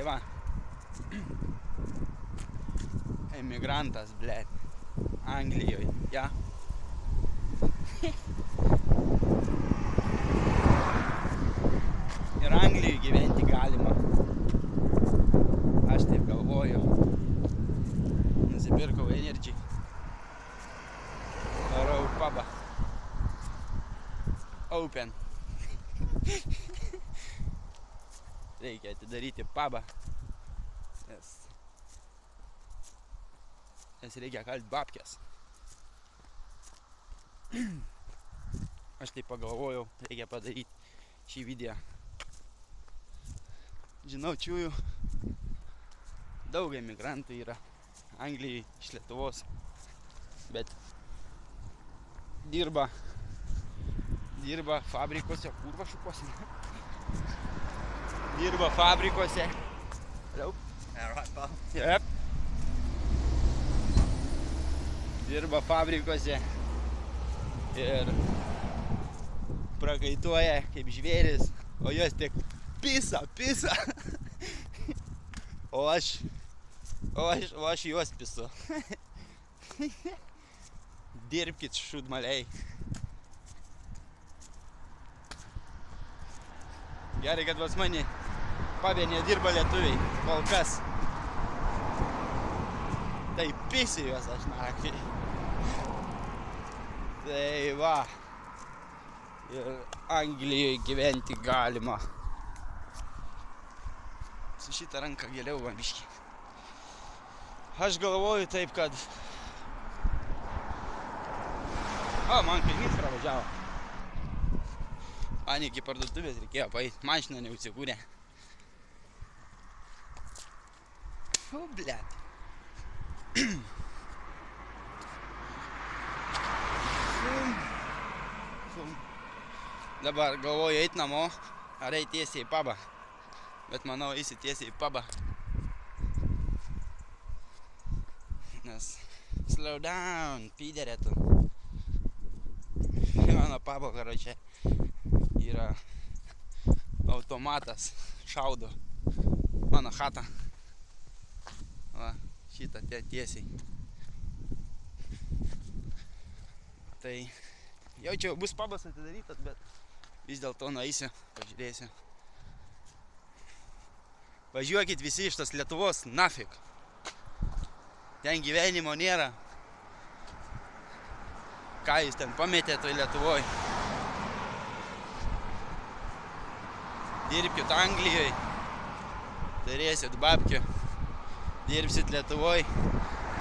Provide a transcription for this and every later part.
va. Emigrantas, blėt. Anglijoje, ja. Ir Anglijoje gyventi galima. Aš taip galvoju. Nusipirkau Energy. Varau į pubą. Open. Reikia atidaryti pubą. Nes reikia kalti babkės. Aš taip pagalvojau, reikia padaryti šį video. Žinau, čiųjų daug emigrantų yra Anglijai iš Lietuvos, bet dirba fabrikuose, kurva šukuosi. Dirba fabrikuose. Hello? Alright, pal. Yep. Dirba fabrikuose ir prakaituoja kaip žvėris, o jos tik pisa. O aš juos pisu. Dirbkit, šūdmaliai. Gerai, kad pas mane pabė nedirba lietuviai, kol kas. Tai pisiu juos aš naktį. Tai va. Ir Anglijoje gyventi galima. Su šitą ranką geriau va biškį. Aš galvoju taip, kad... O, man kaimys pravažiavo. Man iki parduotuvės reikėjo paeit. Mašina neužsikūrė. O, blėt. Dabar galvoju eit namo, ar eit tiesiai į pubą. Bet manau, eisi tiesiai į pubą. Nes slow down, pyderė tu. Mano pubo, karočią, yra automatas, šaudo mano chatą. Va, šitą tiesiai. Tai jaučiau, bus pubas atidarytas, bet vis dėlto nueisiu, pažiūrėsiu. Važiuokit visi iš tos Lietuvos, nafik. Ten gyvenimo nėra. Ką jūs ten pametėt toj Lietuvoj? Dirbkit Anglijoje, turėsit babkių. Dirbsit Lietuvoj,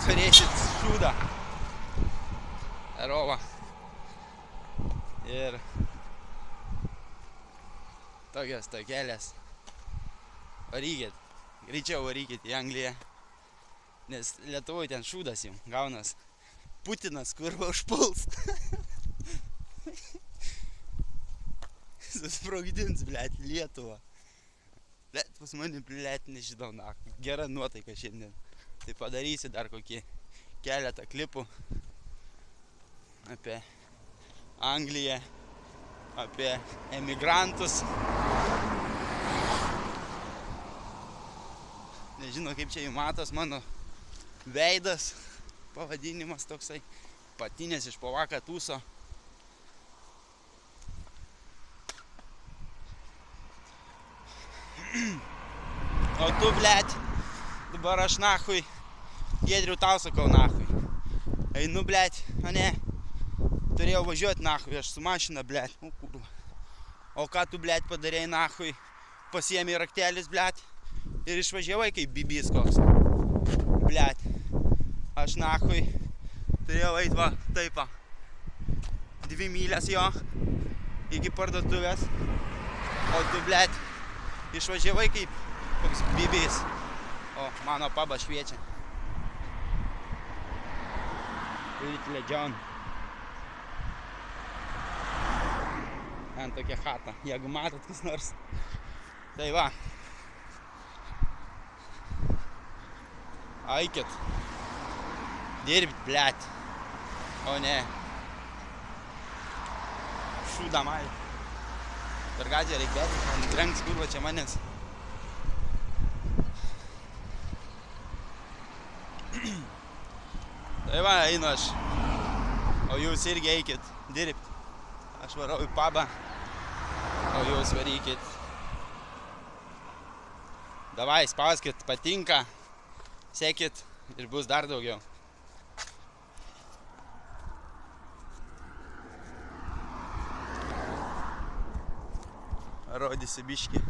turėsit šūdą. Rovą. Ir tokios tokelės. Varykit, greičiau varykit į Angliją. Nes Lietuvoj ten šūdas jau gaunas. Putinas kurva užpuls. Susprogdins, blėt, Lietuvą. Blėt, pas mane, blėt, nežinau, gera nuotaika šiandien. Tai padarysiu dar kokį keletą klipų apie Angliją, apie emigrantus. Nežinau, kaip čia jų matos mano veidas, pavadinimas toksai, patinės iš po vakar tūso. O tu, blėt, dabar aš nahui, Giedriu tau sakau nahui. Einu, blėt, o ne, turėjau važiuoti nahui, aš su mašina, blėt, o kurva. O ką tu, blėt, padarėjai nahui, pasiėmė raktelis, blėt, ir išvažiavai kaip bibys koks. Blėt, aš nahui, turėjau eit va, taip va, 2 mylias jo, iki parduotuvės, o tu, blėt, išvažiavai kaip koks bibys. O, mano pubas šviečia. Little John. Ten tokia chata, jeigu matot kas nors. Tai va. Aikit. Dirbt, blėt. O ne. Šūda mai. Per gatvę reik bėgti, ant trenks kurva čia manęs. Tai va, einu aš. O jūs irgi eikit dirbti. Aš varau į pubą, o jūs varykit. Davai, spauskit, patinka, sekit ir bus dar daugiau. Rodysi biškį.